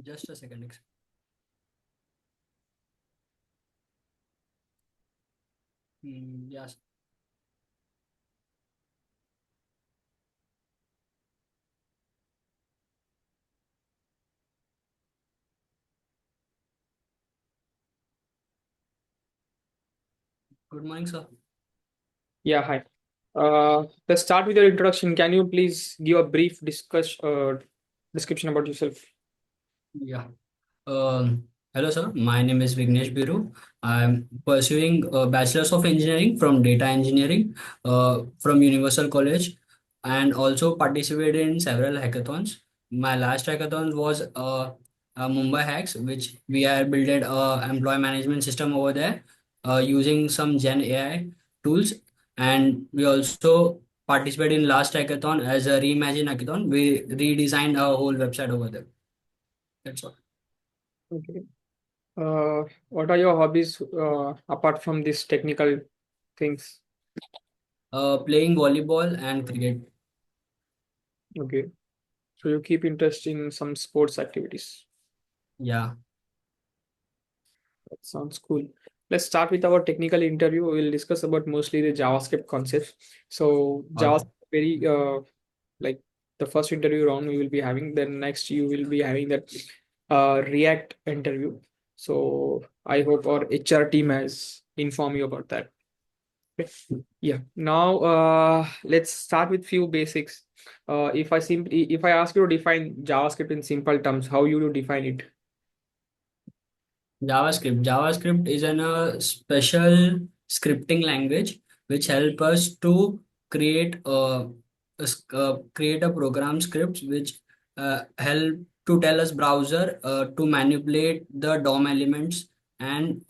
Just a second. Yes. Good morning, sir. Yeah, hi. Let's start with your introduction. Can you please give a brief description about yourself? Yeah. Um, Hello, sir. My name is Vignesh Birru. I'm pursuing a Bachelor's of Engineering from Data Engineering from Universal College, and also participated in several hackathons. My last hackathon was Mumbai Hacks, which we had built a employee management system over there using some Gen AI tools, and we also participated in last hackathon as a Reimagine hackathon. We redesigned our whole website over there. That's all. Okay. What are your hobbies apart from these technical things? Playing volleyball and cricket. Okay. So you keep interest in some sports activities. Yeah. That sounds cool. Let's start with our technical interview. We'll discuss about mostly the JavaScript concepts. So All right. JavaScript very like the first interview round we will be having. Then next you will be having that React interview. So I hope our HR team has informed you about that. Okay. Yeah. Now let's start with few basics. If I ask you to define JavaScript in simple terms, how you will define it? JavaScript. JavaScript is a special scripting language which help us to create create a program scripts which help to tell us browser to manipulate the DOM elements and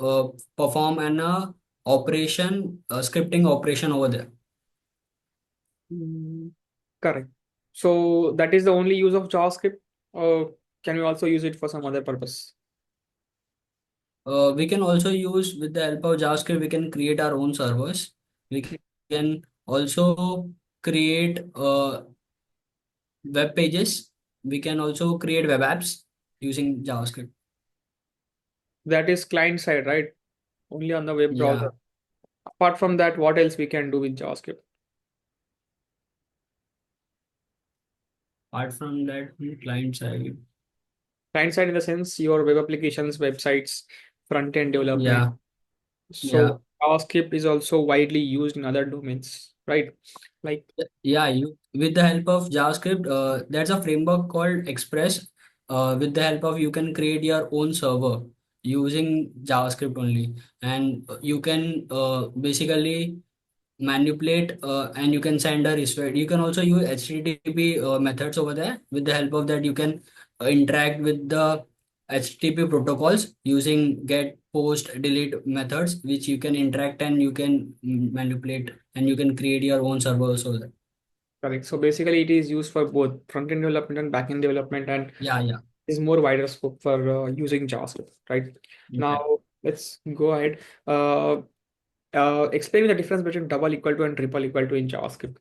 perform an operation scripting operation over there. Mm, correct. So that is the only use of JavaScript, or can you also use it for some other purpose? We can also use with the help of JavaScript, we can create our own servers. We can also create web pages. We can also create web apps using JavaScript. That is client side, right? Only on the web Yeah. browser. Apart from that, what else we can do with JavaScript? Apart from that, client side. Client side in the sense your web applications, websites, front end development. Yeah. Yeah. So JavaScript is also widely used in other domains, right? Like Yeah, you with the help of JavaScript, there's a framework called Express. With the help of you can create your own server using JavaScript only, and you can basically manipulate and you can send a request. You can also use HTTP methods over there. With the help of that, you can interact with the HTTP protocols using get, post, delete methods, which you can interact and you can manipulate and you can create your own server also there. correct. So basically, it is used for both front end development and back end development, and Yeah, yeah. is more wider scope for using JavaScript, right? Now Yeah. let's go ahead. Explain the difference between double equal to and triple equal to in JavaScript.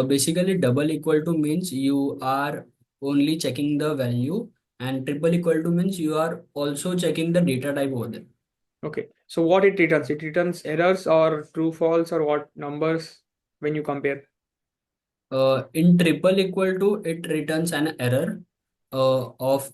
Basically, double equal to means you are only checking the value, and triple equal to means you are also checking the data type over there. Okay, so what it returns? It returns errors or true, false, or what numbers when you compare? In triple equal to, it returns an error of,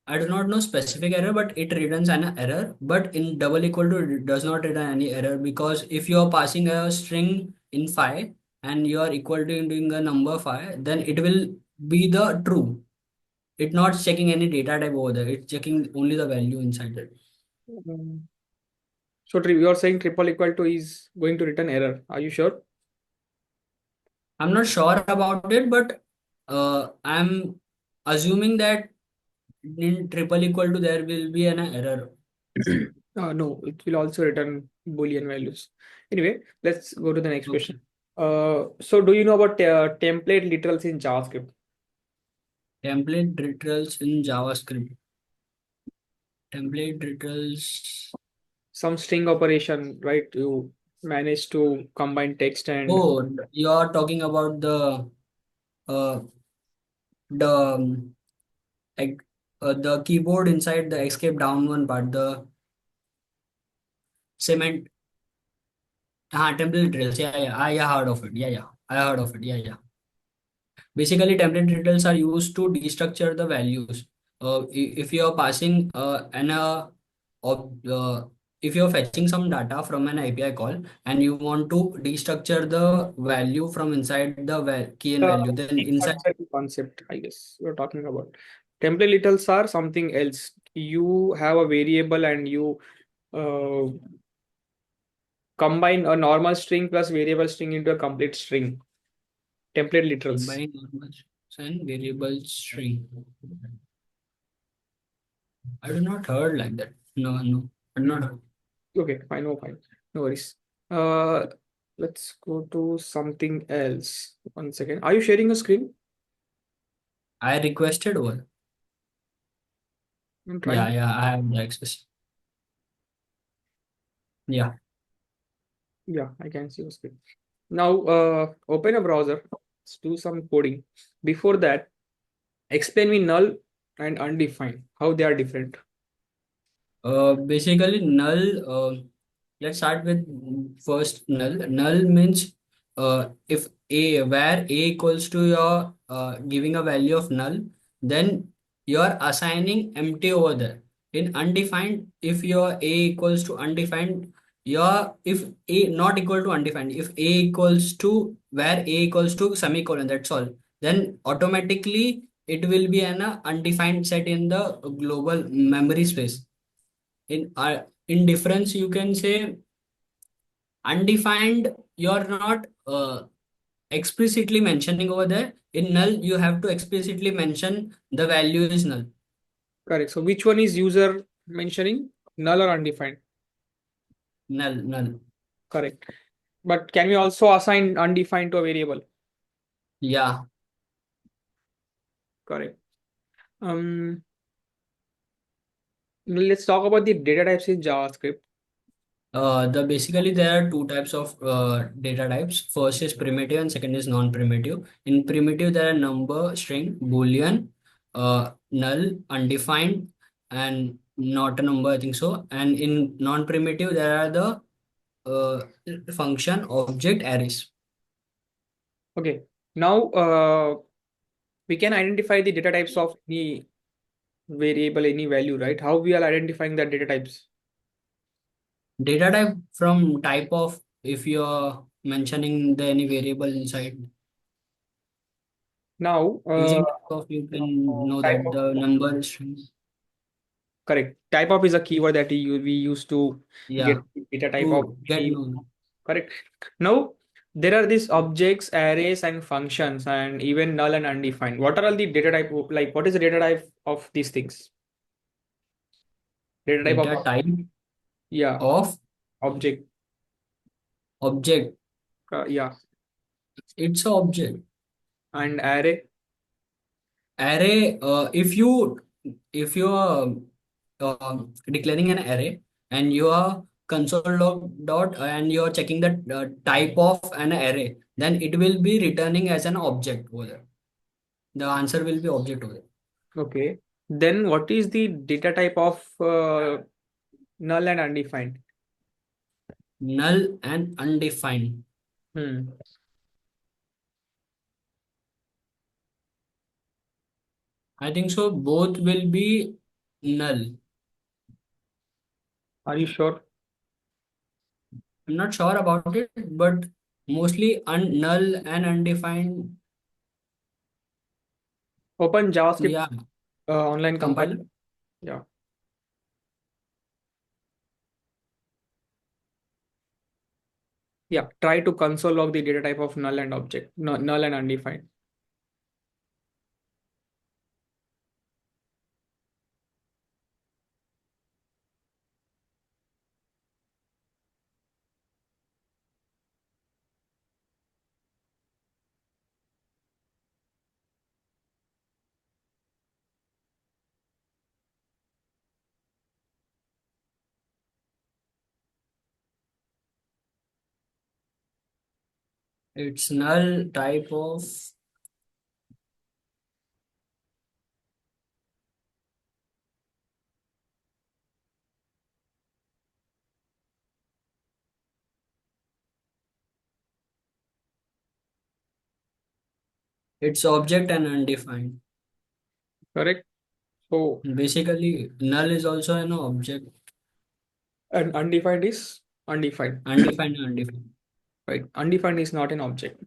I do not know specific error, but it returns an error. But in double equal to, it does not return any error, because if you are passing a string in 5 and you are equal to doing a number 5, then it will be the true. It's not checking any data type over there. It's checking only the value inside it. Mm. So you are saying triple equal to is going to return error. Are you sure? I'm not sure about it, but I'm assuming that in triple equal to there will be an error. No, it will also return Boolean values. Anyway, let's go to the next question. Okay. So do you know about template literals in JavaScript? Template literals in JavaScript. Template literals. Some string operation, right? You manage to combine text and Oh, you are talking about uh the like, the keyboard inside the escape down one part, the cement, template drills. Yeah, yeah, I heard of it. Yeah, yeah, I heard of it. Yeah, yeah. Basically, template drills are used to destructure the values. If you are passing ob- uh, if you're fetching some data from an API call and you want to destructure the value from inside the key and The value, then inside concept, I guess you're talking about. Template littles are something else. You have a variable and you uh, combine a normal string plus variable string into a complete string. Template literals. combine normal and variable string. I do not heard like that. No, no, I do not heard. Okay, fine, no, fine. No worries. Uh, let's go to something else. One second. Are you sharing a screen? I requested one. I'm trying Yeah, to. yeah, I have the access. Yeah. Yeah, I can see your screen. Now, open a browser. Let's do some coding. Before that, explain me null and undefined. How they are different. Basically, null. Let's start with first null. Null means if a where a equals to your giving a value of null, then you are assigning empty over there. In undefined, if your a equals to undefined, your if a not equal to undefined, if a equals to where a equals to semicolon, that's all. Then automatically it will be an undefined set in the global memory space. In difference, you can say undefined, you're not explicitly mentioning over there. In null, you have to explicitly mention the value is null. Correct. So, which one is user mentioning? Null or undefined? Null, null. Correct. But can we also assign undefined to a variable? Yeah. Correct. Um, let's talk about the data types in JavaScript. The basically there are two types of data types. First is primitive and second is non-primitive. In primitive, there are number, string, boolean, null, undefined, and not a number, I think so. And in non-primitive, there are the function, object, arrays. Okay. Now, we can identify the data types of any variable, any value, right? How we are identifying that data types? Data type from type of, if you're mentioning the any variable inside, Now, using type of, you can know type that of, the number string. correct. Type of is a keyword that we use to Yeah, get data type of to get any. known. Correct. Now, there are these objects, arrays, and functions, and even null and undefined. What are all the data type? Like, what is the data type of these things? Data type of, Data type yeah, of object. object. Yeah, It's a object. and array. Array, if you are declaring an array and you are console log dot and you are checking the type of an array, then it will be returning as an object over there. The answer will be object over there. Okay. Then what is the data type of null and undefined? Null and undefined. Hmm. I think so. Both will be null. Are you sure? I'm not sure about it, but mostly null and undefined. Open JavaScript Yeah, online compiler. compiler. Yeah. Yeah. Try to console log the data type of null and object, no, null and undefined. It's null type of It's object and undefined. Correct. So, Basically, null is also an object. and undefined is undefined, Undefined and undefined. right? Undefined is not an object.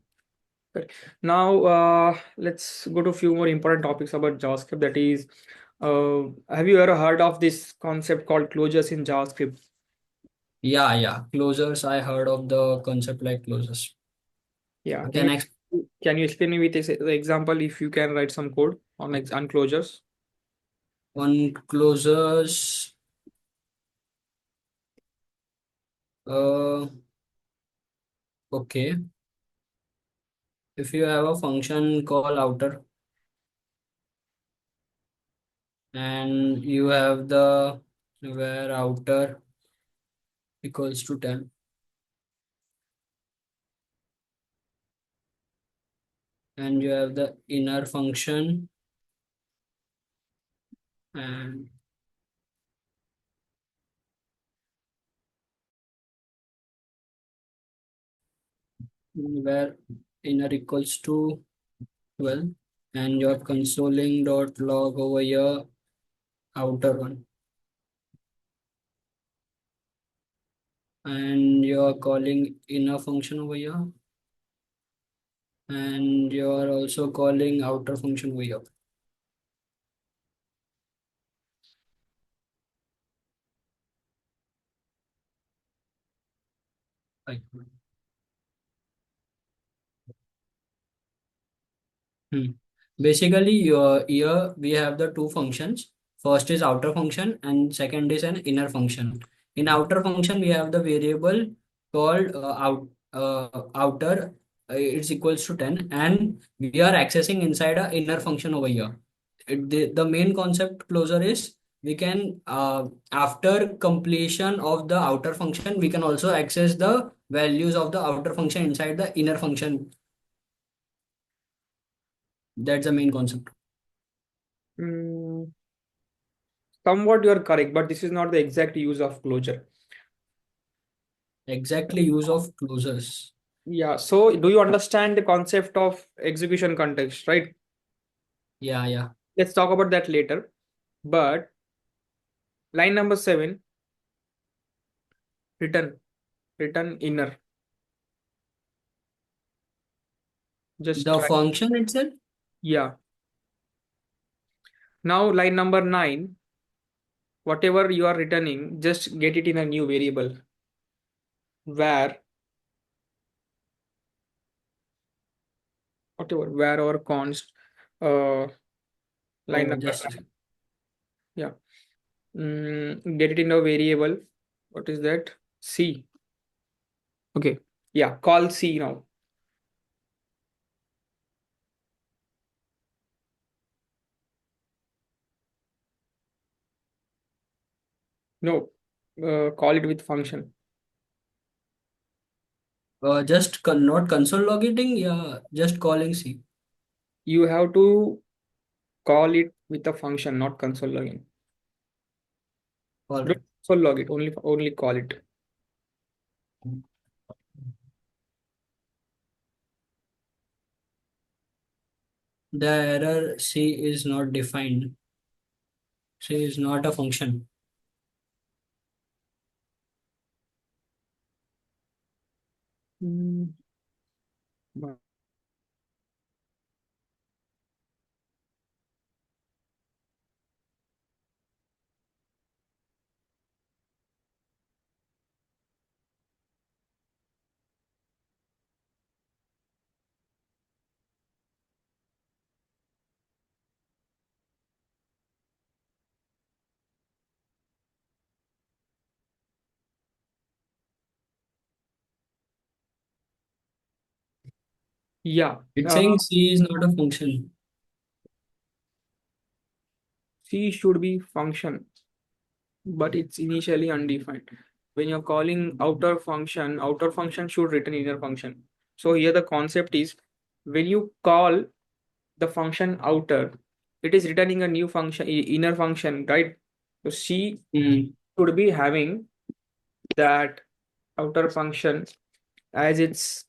Correct. Now, let's go to a few more important topics about JavaScript. That is, have you ever heard of this concept called closures in JavaScript? Yeah, yeah. Closures. I heard of the concept like closures. Yeah. Can I explain Can you explain me with this example if you can write some code on closures? on closures? Uh, okay. If you have a function called outer and you have the where outer equals to 10 and you have the inner function and where inner equals to 12 and you're consoling dot log over here outer one and you're calling inner function over here and you're also calling outer function over here. Right. Hmm. Basically, here we have the two functions. First is outer function and second is an inner function. In outer function, we have the variable called outer. It's equals to 10 and we are accessing inside a inner function over here. The main concept closer is we can after completion of the outer function, we can also access the values of the outer function inside the inner function. That's the main concept. Mm, somewhat you are correct, but this is not the exact use of closure. Exactly, use of closures. Yeah. So, do you understand the concept of execution context, right? Yeah, yeah. Let's talk about that later. But line number 7, return inner. Just The try. function itself, Yeah. Now, line number 9, whatever you are returning, just get it in a new variable where whatever where or const uh line oh, number just 9. Yeah. Get it in a variable. What is that? C. Okay. Yeah. Call C now. No. Call it with function. not console logging. Yeah, just calling C. You have to call it with a function, not console login. All Don't right. console log it. Only call it. The error C is not defined. C is not a function. Mm, yeah. It's saying C is not a function. C should be function, but it's initially undefined. When you're calling outer function should return inner function. So here the concept is when you call the function outer, it is returning a new function, inner function, right? So C Hmm. should be having that outer function as its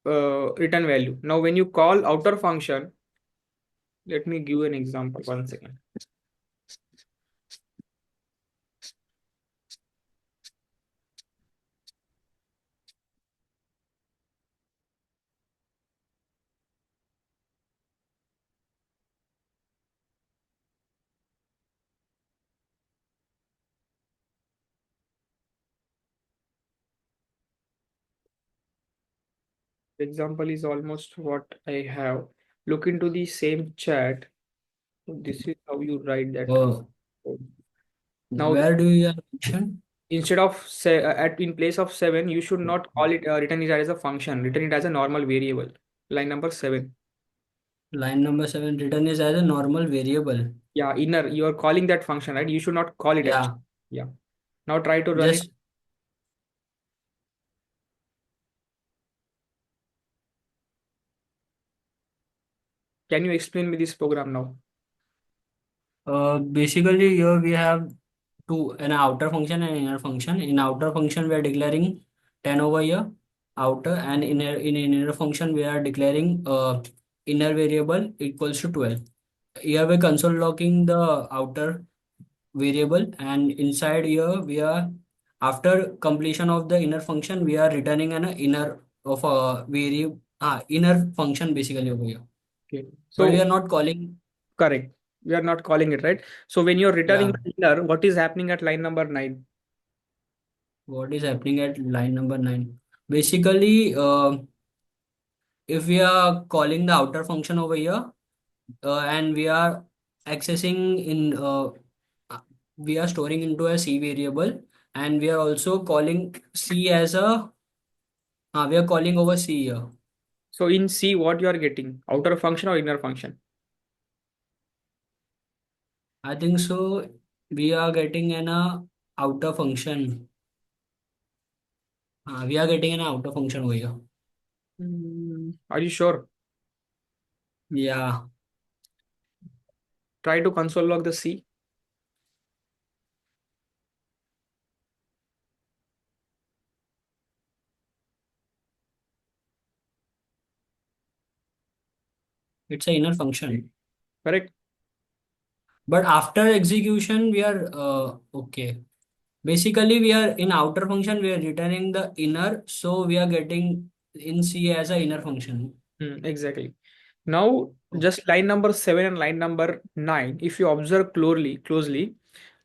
return value. Now when you call outer function, let me give an example. 1 second. Example is almost what I have. Look into the same chat. This is how you write that Uh, code. Now, where do you mention instead of say at in place of 7, you should not call it return it as a function. Return it as a normal variable. Line number 7. line number 7 written is as a normal variable? Yeah, inner. You are calling that function, right? You should not call it actually. Yeah, Yeah. Now try to run it. just Can you explain me this program now? basically here we have two, an outer function and inner function. In outer function we are declaring 10 over here, outer, and in inner function we are declaring inner variable equals to 12. Here we're console logging the outer variable, and inside here we are, after completion of the inner function, we are returning an inner of a variable, inner function basically over here, Okay. but we So are not calling. correct. We are not calling it, right? So when you're returning Yeah, the inner, what is happening at line number 9? what is happening at line number 9? Basically, if we are calling the outer function over here, and we are accessing in uh, we are storing into a C variable, and we are also calling C as a, we are calling over C here. So in C, what you are getting? Outer function or inner function? I think so. We are getting an outer function. We are getting an outer function over here. Are you sure? Yeah, Try to console log the C. it's a inner function. Correct? But after execution, we are okay. Basically, we are in outer function. We are returning the inner, so we are getting in C as a inner function. Exactly. Now, Okay. just line number 7 and line number 9, if you observe closely,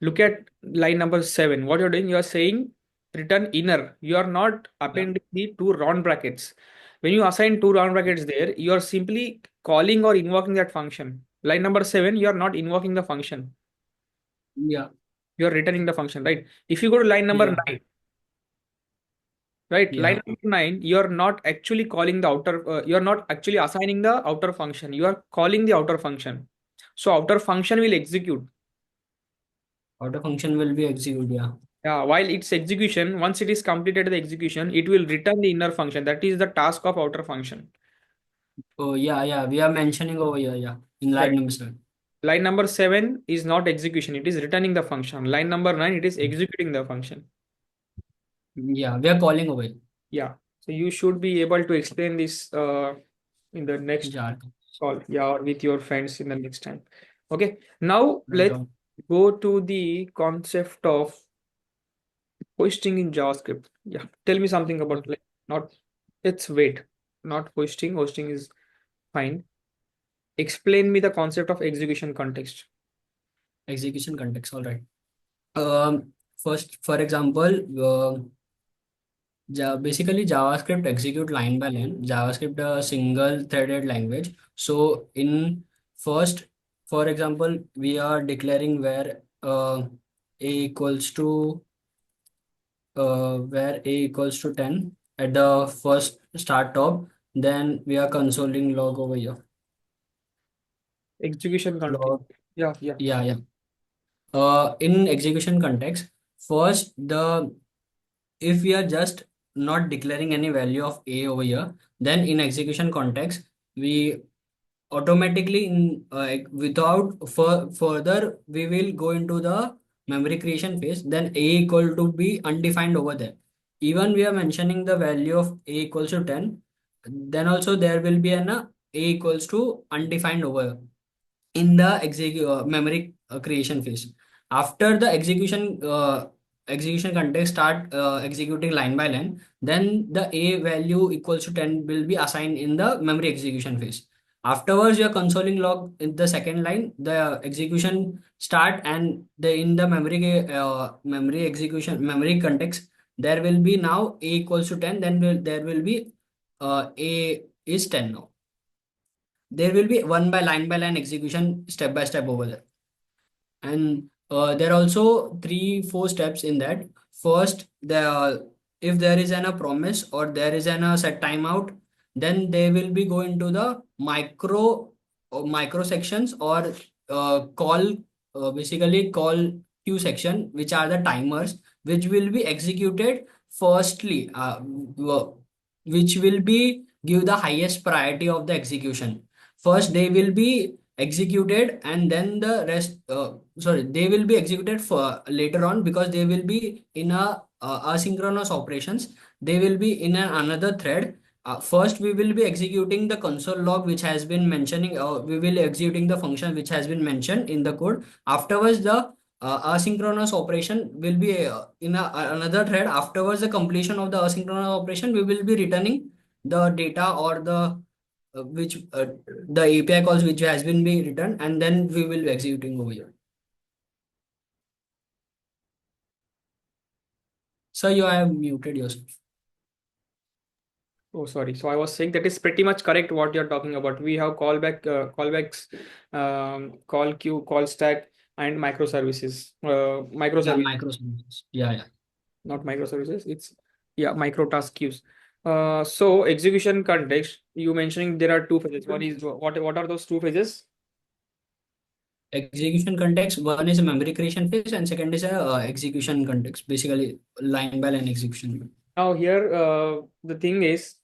look at line number 7. What you're doing, you are saying return inner. You are not Yeah. appending the two round brackets. When you assign two round brackets there, you are simply calling or invoking that function. Line number 7, you are not invoking the function. Yeah. You are returning the function, right? If you go to line number Yeah. 9, right, line Yeah. number 9, you are not actually calling the outer, you are not actually assigning the outer function. You are calling the outer function. So outer function will execute. Outer function will be executed. Yeah. Yeah, while its execution, once it is completed the execution, it will return the inner function. That is the task of outer function. Oh, yeah. Yeah. We are mentioning over here. Yeah. In line Correct. number 7. Line number 7 is not execution, it is returning the function. Line number 9, it is executing the function. Yeah. We are calling over here. Yeah. So you should be able to explain this in the next Yeah. call, yeah, or with your friends in the next time. Okay. Now Right let's on. go to the concept of hoisting in JavaScript. Yeah. Tell me something about like not it's wait, not hoisting. Hosting is fine. Explain me the concept of execution context. Execution context. All right. First, for example, basically JavaScript execute line by line. JavaScript a single threaded language. So in first, for example, we are declaring where a equals to where a equals to 10 at the first start top. Then we are consoling log over here. Execution context. Log. Yeah, yeah. Yeah, yeah. In execution context, first the if we are just not declaring any value of a over here, then in execution context, we automatically without further we will go into the memory creation phase. Then a equal to be undefined over there. Even we are mentioning the value of a equals to 10, then also there will be an a equals to undefined over in the memory creation phase. After the execution context start executing line by line, then the a value equals to 10 will be assigned in the memory execution phase. Afterwards, your consoling log in the second line, the execution start, and the in the memory context, there will be now a equals to 10. Then there will be a is 10 now. There will be one by line execution step by step over there. And there are also three, four steps in that. First, if there is a promise or there is a set timeout, then they will be going to the micro sections or call basically call queue section, which are the timers, which will be executed firstly, which will be give the highest priority of the execution. First, they will be executed, and then the rest. Sorry, they will be executed for later on because they will be in a asynchronous operations. They will be in another thread. First, we will be executing the console log which has been mentioning. We will executing the function which has been mentioned in the code. Afterwards, the asynchronous operation will be in another thread. Afterwards, the completion of the asynchronous operation, we will be returning the data or the which the API calls which has been be written, and then we will be executing over here. So you have muted yourself. Oh, sorry. So I was saying that is pretty much correct what you're talking about. We have callbacks, call queue, call stack, and microservices. Yeah, Microservice, microservices. Yeah, yeah. not microservices. It's yeah, micro task queues. So execution context. You mentioning there are two phases. One is what are those two phases? Execution context. One is a memory creation phase, and second is a execution context. Basically, line by line execution. Now here, the thing is,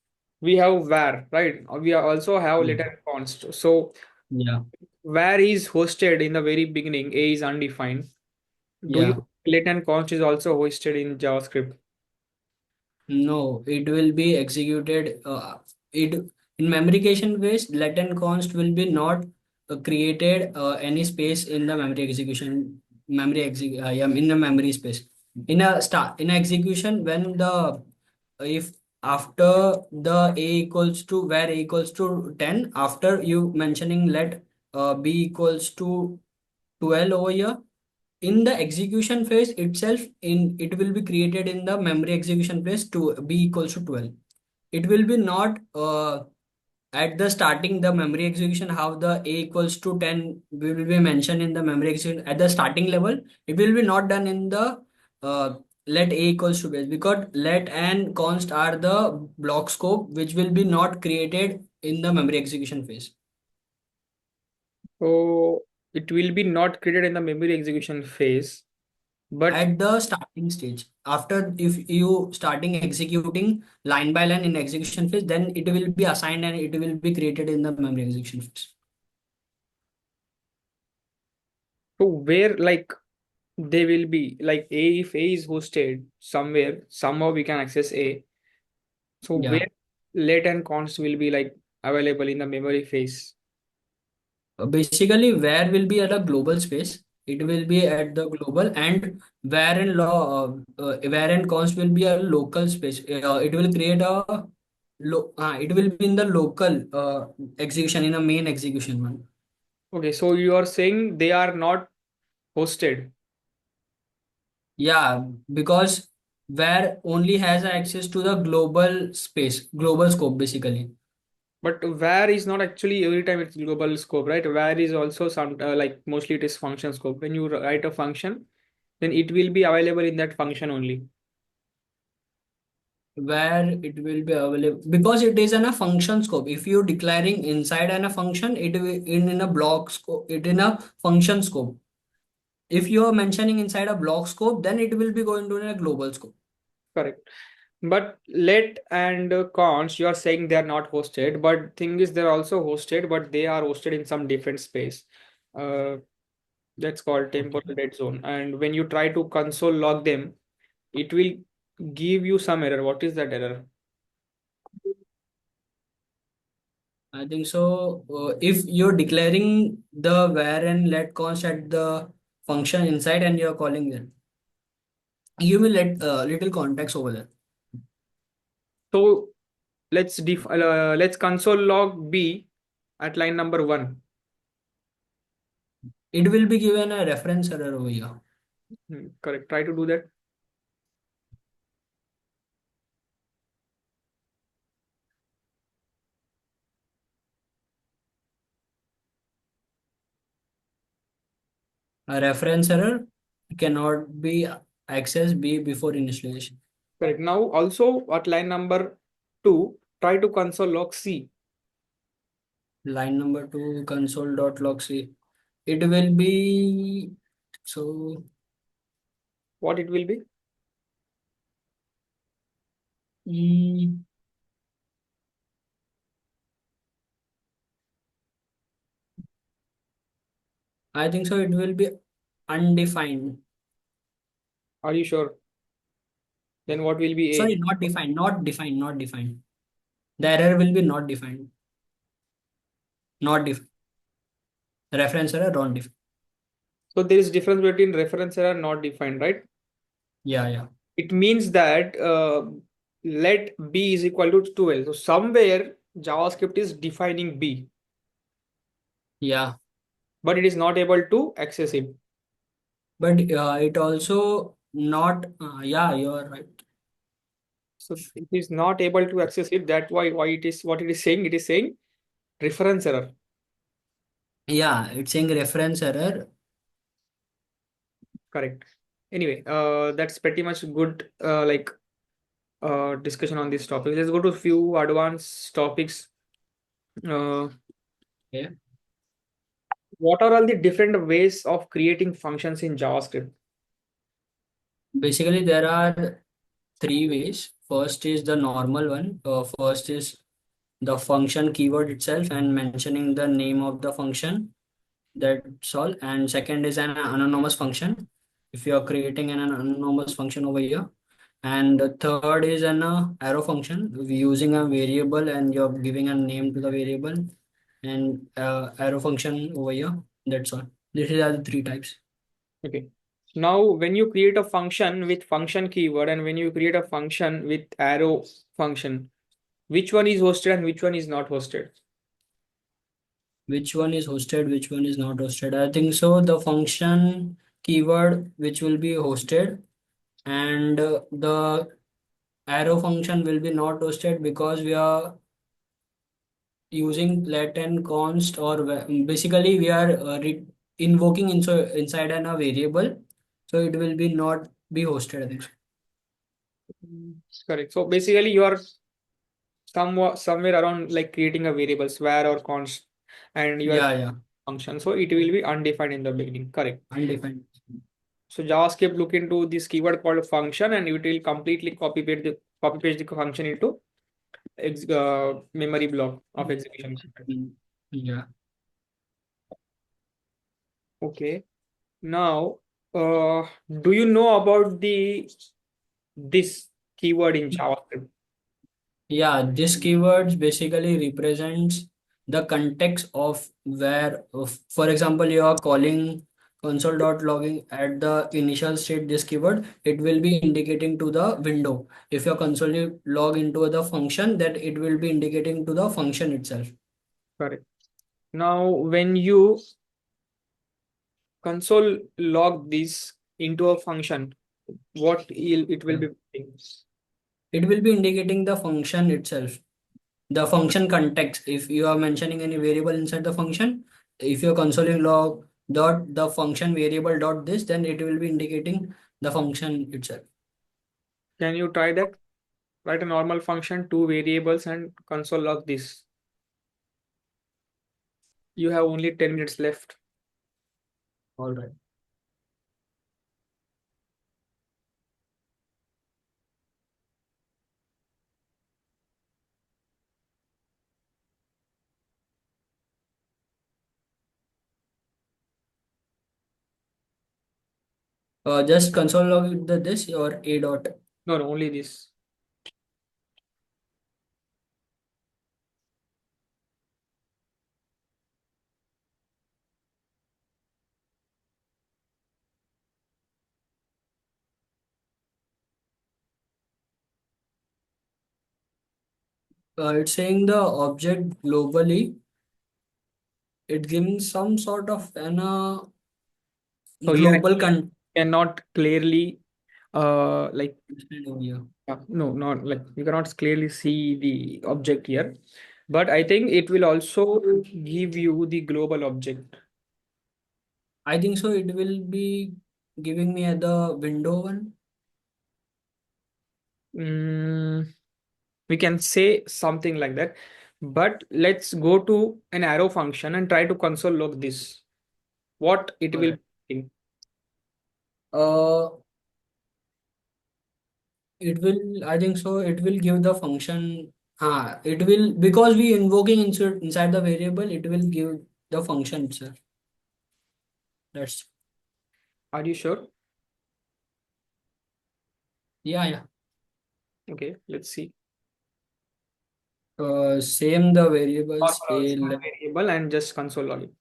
we have var, right? We also have Yeah. latent const. So Yeah. var is hosted in the very beginning. A is undefined. Do you Yeah. latent const is also hosted in JavaScript? No, it will be executed. It in memory cache phase, latent const will be not created any space in the memory execution yeah, in the memory space. In execution, when the if after the a equals to where a equals to 10, after you mentioning let b equals to 12 over here, in the execution phase itself, in it will be created in the memory execution phase to b equals to 12. It will be not at the starting the memory execution how the a equals to 10 will be mentioned in the memory execution at the starting level. It will be not done in the let a equals to base, because let and const are the block scope which will be not created in the memory execution phase So it will be not created in the memory execution phase, but at the starting stage. After if you starting executing line by line in execution phase, then it will be assigned and it will be created in the memory execution phase. so where like they will be like A, if A is hosted somewhere, somehow we can access A. So Yeah. where latent const will be like available in the memory phase. Basically, where will be at a global space. It will be at the global, and where and const will be a local space. It will create a it will be in the local execution in a main execution one. Okay, so you are saying they are not hosted, Yeah, because where only has access to the global space, global scope basically. but where is not actually every time it's global scope, right? Where is also some like mostly it is function scope. When you write a function, then it will be available in that function only. Where it will be available because it is in a function scope. If you declaring inside an a function, it will in a block scope, it in a function scope. If you are mentioning inside a block scope, then it will be going to a global scope. Correct. But let and cons, you are saying they are not hosted, but thing is they're also hosted, but they are hosted in some different space. Uh, that's called temporal Okay. dead zone. And when you try to console log them, it will give you some error. What is that error? I think so. If you're declaring the where and let const at the function inside and you're calling it, you will let little context over there. So let's console log b at line number 1. It will be given a reference error over here. Correct. Try to do that. A reference error cannot be accessed B before initialization. Correct. Now also at line number 2, try to console log c. Line number two, console.log C. It will be so. What it will be? mm, I think so. It will be undefined. Are you sure? Then what will be Sorry, a? not defined. Not defined. Not defined. The error will be not defined. Not defined. Reference error not defined. So there is difference between reference error not defined, right? Yeah, yeah, It means that let b is equal to 12. So somewhere JavaScript is defining b, yeah. but it is not able to access it. But it also not. Yeah, you are right. So it is not able to access it. That's why it is what it is saying. It is saying reference error. Yeah, it's saying reference error. Correct. Anyway, that's pretty much good. Discussion on this topic. Let's go to a few advanced topics. Uh, Okay. what are all the different ways of creating functions in JavaScript? Basically, there are three ways. First is the normal one. First is the function keyword itself and mentioning the name of the function. That's all. And second is an anonymous function. If you are creating an anonymous function over here. And the third is an arrow function using a variable and you're giving a name to the variable and arrow function over here. That's all. These are the three types. Okay. Now, when you create a function with function keyword and when you create a function with arrow function, which one is hosted and which one is not hosted? Which one is hosted, which one is not hosted? I think so. The function keyword which will be hosted and the arrow function will be not hosted because we are using let and const or basically we are invoking inside an a variable, so it will be not be hosted, I think so. Correct. So basically, you are somewhere around like creating a variable, var or const, and you are Yeah, yeah, function. So it will be undefined in the beginning. Correct. undefined. So JavaScript look into this keyword called function, and it will completely copy paste the function into memory block of execution. Mm, yeah. Okay. Now, do you know about this keyword in JavaScript? Yeah, this keywords basically represents the context of where, for example, you are calling console.logging at the initial state, this keyword, it will be indicating to the window. If you're console log into the function, that it will be indicating to the function itself. Correct. Now, when you console log this into a function, what it will Yeah. be doing? It will be indicating the function itself. The function context, if you are mentioning any variable inside the function, if you're consoling log dot the function variable dot this, then it will be indicating the function itself. Can you try that? Write a normal function, two variables, and console log this. You have only 10 minutes left. All right. Just console log the this or a dot. No, no, only this. It's saying the object globally. It giving some sort of an So here I global content cannot clearly like over here. no, not like you cannot clearly see the object here, but I think it will also give you the global object. I think so. It will be giving me at the window one. Mm, we can say something like that, but let's go to an arrow function and try to console log this. What it will Alright. be. Uh, it will. I think so. It will give the function. It will because we invoking inside the variable. It will give the function itself. That's Are you sure? yeah, yeah. Okay, let's see. Same the variables. Small variable and just console log it.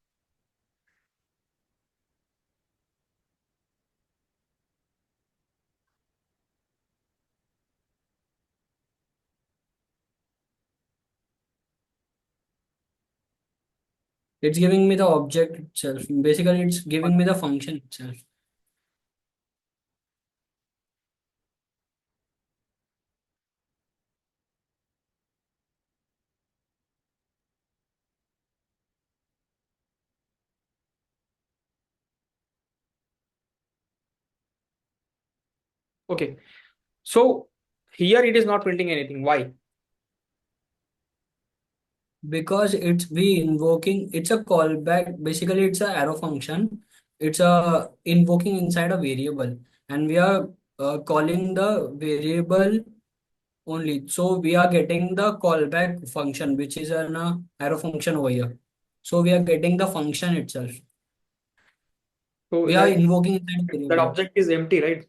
It's giving me the object itself. Basically, it's giving me the function itself. Okay, so here it is not printing anything. Why? Because it's we invoking. It's a callback. Basically, it's a arrow function. It's a invoking inside a variable, and we are calling the variable only. So we are getting the callback function, which is an arrow function over here. So we are getting the function itself. So We are that invoking inside a that variable. object is empty, right?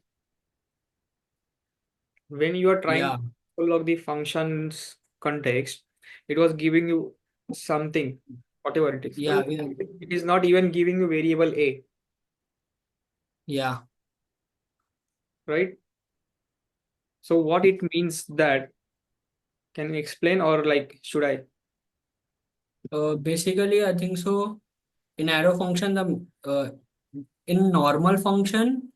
When you are trying Yeah, to log the functions context, it was giving you something, whatever it is. yeah, we are, It is not even giving you variable A, yeah. right? So what it means that, can you explain or like should I? Basically, I think so. In arrow function, the in normal function,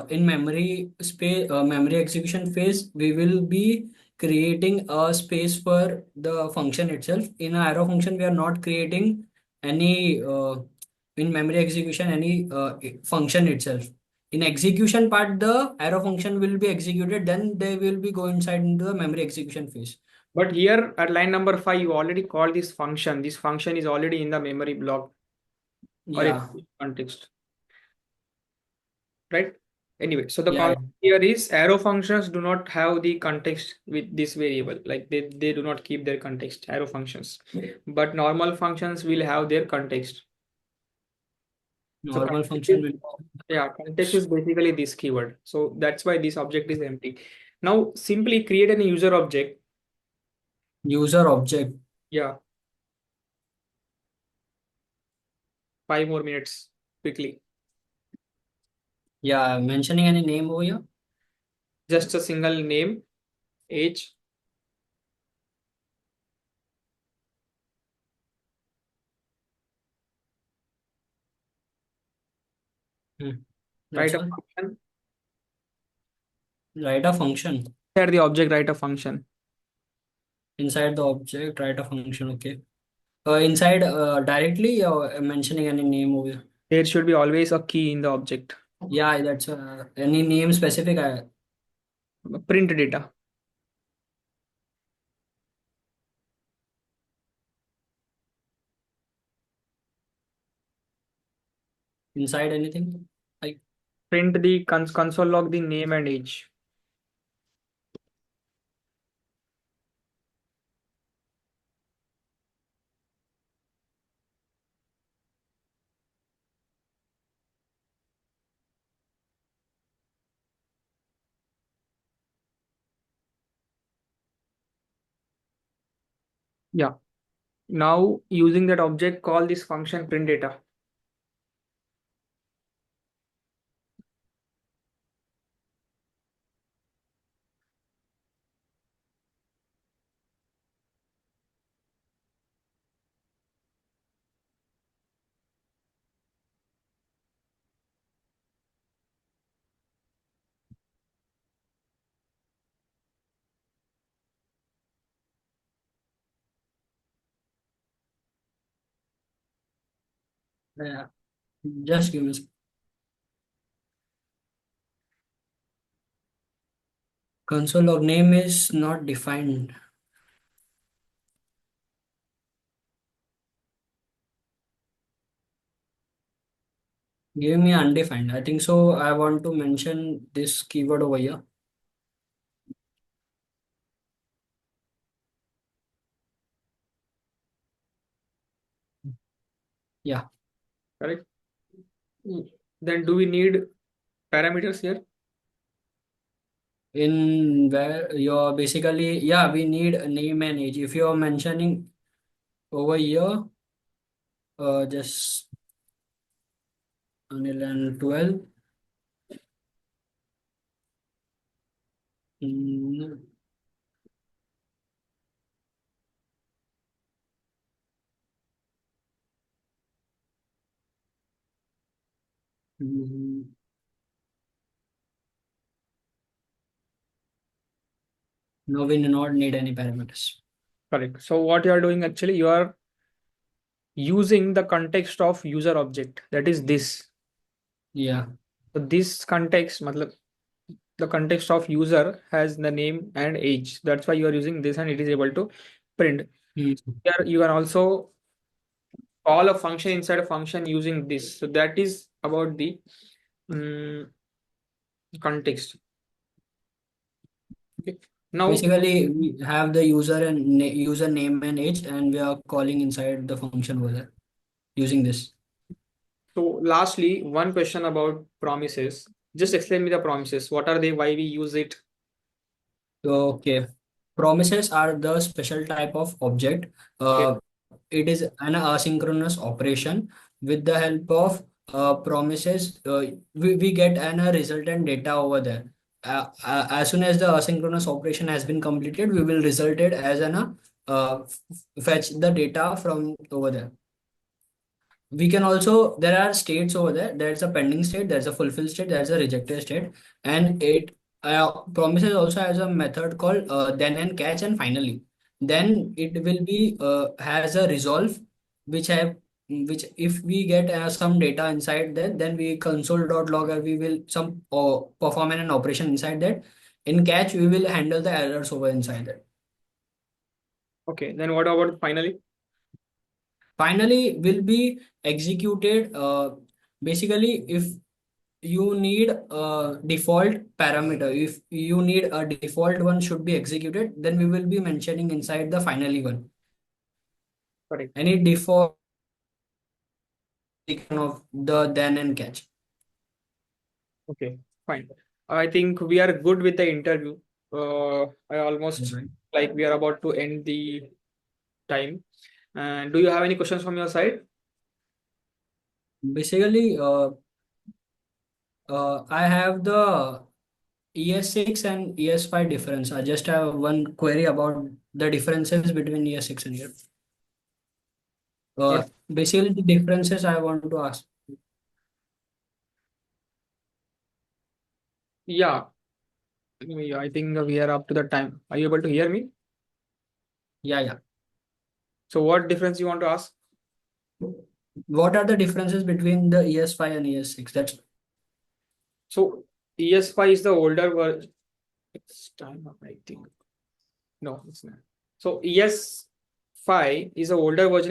in memory space, memory execution phase, we will be creating a space for the function itself. In a arrow function, we are not creating any in memory execution any function itself. In execution part, the arrow function will be executed, then they will be go inside into the memory execution phase. But here at line number 5, you already called this function. This function is already in the memory block or in Yeah, context, right? Anyway, so the yeah, concept here is arrow functions do not have the context with this variable. Like they do not keep their context, arrow functions. But normal functions will have their context. So normal context is, function will yeah, context is basically this keyword. So that's why this object is empty. Now simply create an user object. user object. Yeah, 5 more minutes quickly. Yeah, mentioning any name over here. Just a single name, age, Hmm. That's write a all. function. Write a function Inside the object, write a function. inside the object. Write a function. Okay. Inside directly mentioning any name over here. There should be always a key in the object. Yeah, that's any name specific. Print data. Inside anything. Like Print the console log the name and age. Yeah. Now using that object, call this function print data. Yeah. Just give me. Console log name is not defined. Give me undefined. I think so. I want to mention this keyword over here. Yeah. Correct. Then do we need parameters here? In where you're basically, yeah, we need a name and age. If you're mentioning over here, just until and 12. Mm, mm, no, we do not need any parameters. Correct. So what you are doing actually, you are using the context of user object, that is this. Yeah. So this context, matlab, the context of user has the name and age. That's why you are using this and it is able to print. Mm. Here you can also call a function inside a function using this. So that is about the mm, context. Okay. Now, Basically, we have the user and user name and age, and we are calling inside the function over there using this. so lastly, one question about promises. Just explain me the promises. What are they? Why we use it? Okay. Promises are the special type of object. Okay. It is an asynchronous operation. With the help of promises, we get an a resultant data over there. As soon as the asynchronous operation has been completed, we will result it as fetch the data from over there. We can also, there are states over there. There's a pending state, there's a fulfill state, there's a rejected state, and it promises also has a method called then and catch and finally. Then it will be has a resolve, which have which if we get some data inside that, then we console.log we will some perform an operation inside that. In catch, we will handle the errors over inside that. Okay. Then what about finally? Finally will be executed basically if you need a default parameter. If you need a default one should be executed, then we will be mentioning inside the finally one. Correct. Any default of the then and catch. Okay. Fine. I think we are good with the interview. I almost Right. like we are about to end the time. And do you have any questions from your side? Basically, I have the ES6 and ES5 difference. I just have one query about the differences between ES6 and ES5. What? Basically, the differences I want to ask. Yeah. I think we are up to the time. Are you able to hear me? Yeah, yeah. So what difference you want to ask? What are the differences between the ES5 and ES6? That's So ES5 is the older version. It's time up, I think. No, it's not. So ES5 is a older version